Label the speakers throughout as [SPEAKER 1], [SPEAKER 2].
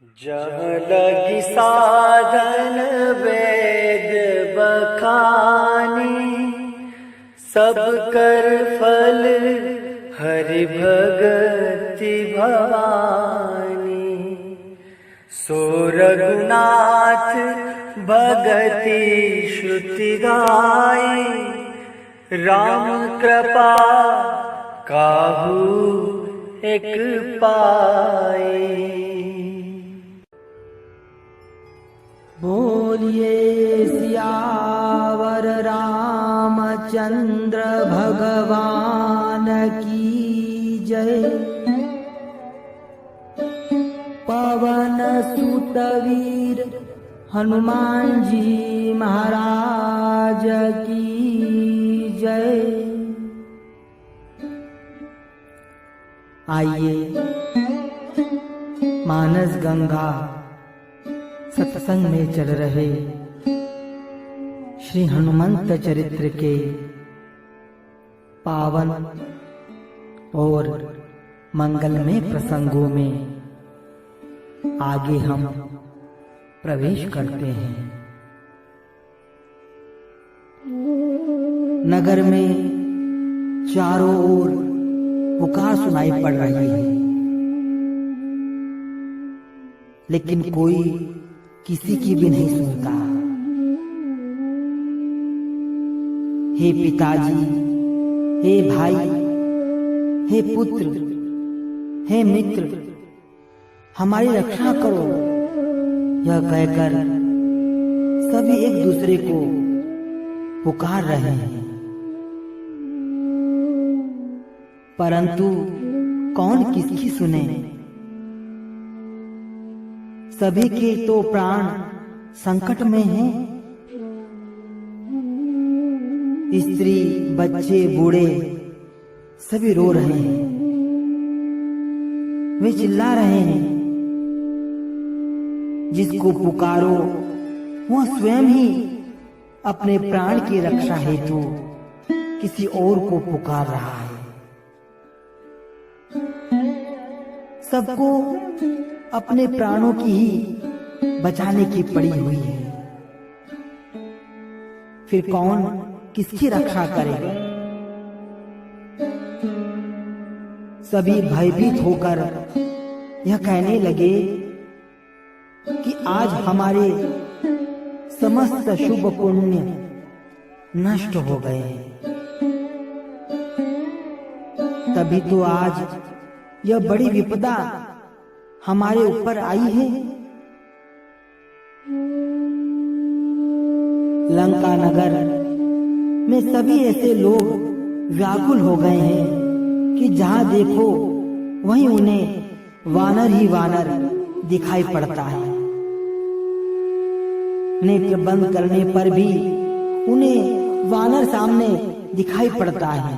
[SPEAKER 1] जहाँ लगी साधन वेद बखानी, सब कर फल हरि भगति भवानी। सो रघुनाथ भगति श्रुति गाई, राम कृपा काहू एक पाई।
[SPEAKER 2] बोलिए सियावर रामचंद्र भगवान की जय। पवन सुत वीर हनुमान जी महाराज की जय। आइए मानस गंगा सत्संग में चल रहे श्री हनुमंत चरित्र के पावन और मंगलमय प्रसंगों में आगे हम प्रवेश करते हैं। नगर में चारों ओर पुकार सुनाई पड़ रही है, लेकिन कोई किसी की भी नहीं सुनता। हे पिताजी, हे भाई, हे पुत्र, हे मित्र, हमारी रक्षा करो, यह कहकर सभी एक दूसरे को पुकार रहे हैं। परंतु कौन किसकी सुने? सभी के तो प्राण संकट में हैं। स्त्री, बच्चे, बूढ़े सभी रो रहे हैं, वे चिल्ला रहे हैं। जिसको पुकारो वह स्वयं ही अपने प्राण की रक्षा हेतु किसी और को पुकार रहा है। सबको अपने प्राणों की ही बचाने की पड़ी हुई है। फिर कौन किसकी रक्षा करेगा? सभी भयभीत होकर यह कहने लगे कि आज हमारे समस्त शुभ पुण्य नष्ट हो गए। तभी तो आज यह बड़ी विपदा हमारे ऊपर आई है। लंका नगर में सभी ऐसे लोग व्याकुल हो गए हैं कि जहां देखो वहीं उन्हें वानर ही वानर दिखाई पड़ता है। नेत्र बंद करने पर भी उन्हें वानर सामने दिखाई पड़ता है।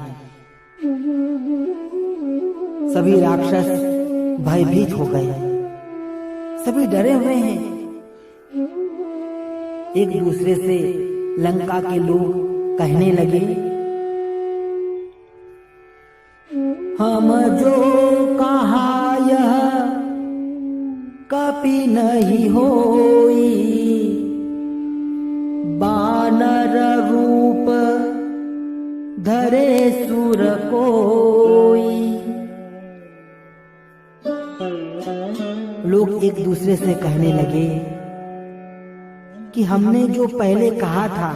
[SPEAKER 2] सभी राक्षस भयभीत हो गए, सभी डरे हुए हैं। एक दूसरे से लंका के लोग कहने लगे, हम जो कहा यह कपि नहीं होई, बानर रूप धरे सुर कोई। लोग एक दूसरे से कहने लगे कि हमने जो पहले कहा था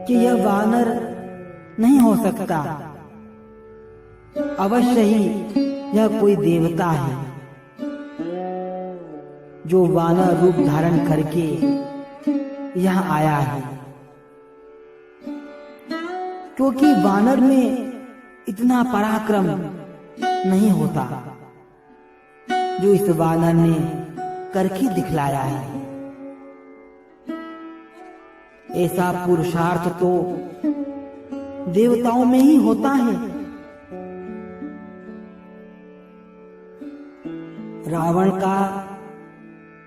[SPEAKER 2] कि यह वानर नहीं हो सकता, अवश्य ही यह कोई देवता है जो वानर रूप धारण करके यहाँ आया है। क्योंकि वानर में इतना पराक्रम नहीं होता जो इस वानर ने करके दिखलाया है। ऐसा पुरुषार्थ तो देवताओं में ही होता है। रावण का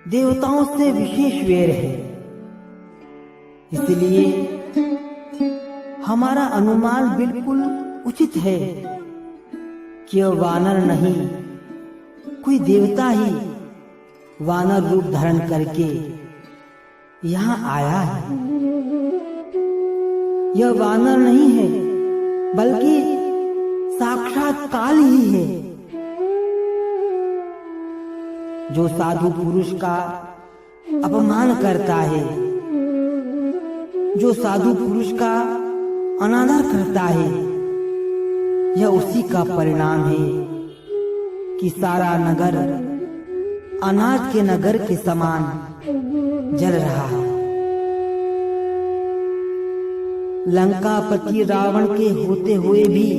[SPEAKER 2] देवताओं से विशेष वैर है, इसलिए हमारा अनुमान बिल्कुल उचित है कि यह वानर नहीं कोई देवता ही वानर रूप धारण करके यहाँ आया है। यह वानर नहीं है बल्कि साक्षात काल ही है, जो साधु पुरुष का अपमान करता है, जो साधु पुरुष का अनादर करता है। यह उसी का परिणाम है कि सारा नगर अनाज के नगर के समान जल रहा है। लंकापति रावण के होते हुए भी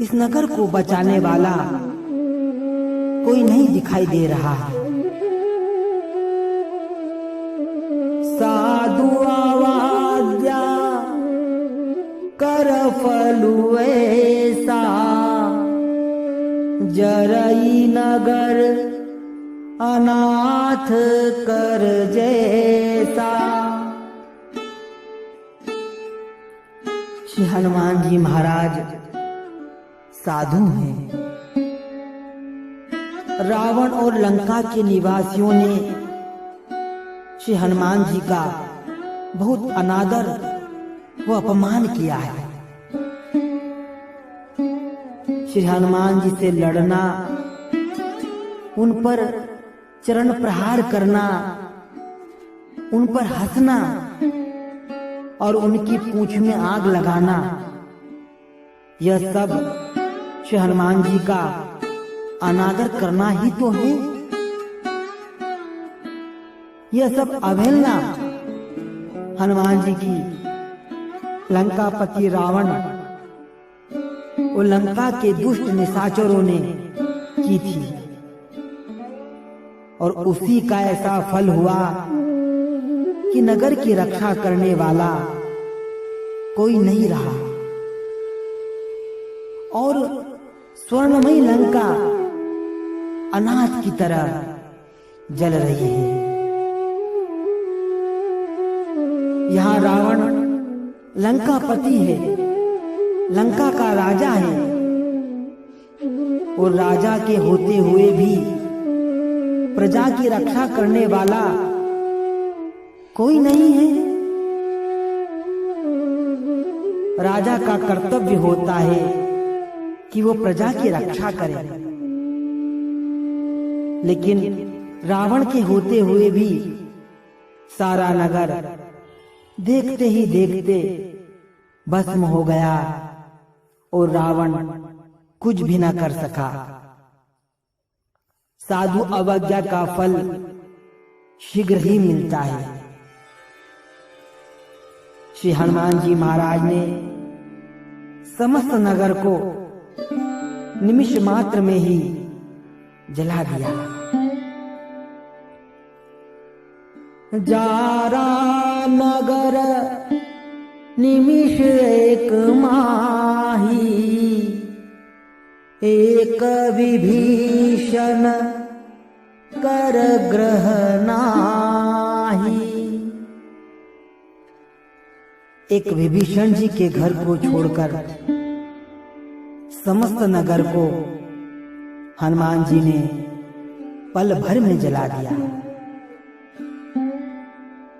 [SPEAKER 2] इस नगर को बचाने वाला कोई नहीं दिखाई दे रहा है। साधु आवाद्या कर फलु ऐसा, जरई नगर अनाथ कर जैसा। श्री हनुमान जी महाराज साधु हैं। रावण और लंका के निवासियों ने श्री हनुमान जी का बहुत अनादर व अपमान किया है। श्री हनुमान जी से लड़ना, उन पर चरण प्रहार करना, उन पर हंसना और उनकी पूंछ में आग लगाना, यह सब श्री हनुमान जी का अनादर करना ही तो है। यह सब अवहेलना हनुमान जी की लंकापति रावण और लंका के दुष्ट निशाचरों ने की थी, और उसी का ऐसा फल हुआ कि नगर की रक्षा करने वाला कोई नहीं रहा और स्वर्णमयी लंका अनाथ की तरह जल रही है। यहाँ रावण लंकापति है, लंका का राजा है, और राजा के होते हुए भी प्रजा की रक्षा करने वाला कोई नहीं है। राजा का कर्तव्य होता है कि वो प्रजा की रक्षा करे, लेकिन रावण के होते हुए भी सारा नगर देखते ही देखते भस्म हो गया और रावण कुछ भी न कर सका। साधु अवज्ञा का फल शीघ्र ही मिलता है। श्री हनुमान जी महाराज ने समस्त नगर को निमिष मात्र में ही जला दिया। जारा नगर निमिष एक माही, एक विभीषण कर ग्रह नाही। एक विभीषण जी के घर को छोड़कर समस्त नगर को हनुमान जी ने पल भर में जला दिया।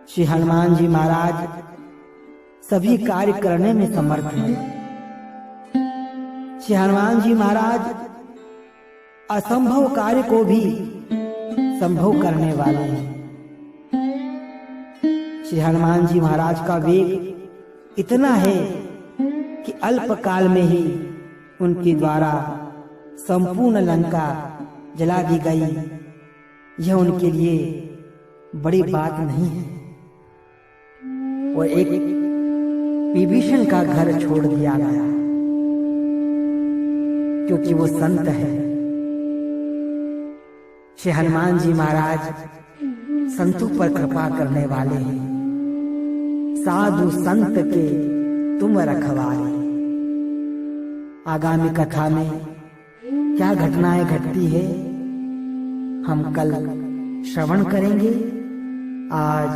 [SPEAKER 2] श्री हनुमान जी महाराज सभी कार्य करने में समर्थ हैं। श्री हनुमान जी महाराज असंभव कार्य को भी संभव करने वाले हैं। श्री हनुमान जी महाराज का वेग इतना है कि अल्प काल में ही उनके द्वारा संपूर्ण लंका जला दी गई। यह उनके लिए बड़ी बात नहीं है। और एक विभीषण का घर छोड़ दिया गया क्योंकि वो संत है। श्री हनुमान जी महाराज संतों पर कृपा करने वाले हैं। साधु संत के तुम रखवारे। आगामी कथा में क्या घटनाएं घटती है हम कल श्रवण करेंगे। आज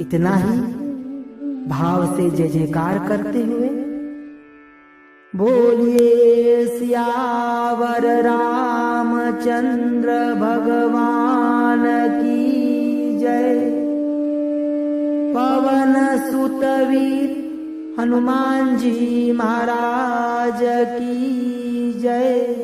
[SPEAKER 2] इतना ही। भाव से जय जयकार करते हुए बोलिए सियावर रामचंद्र भगवान पवन सुत वीर हनुमान जी महाराज की जय।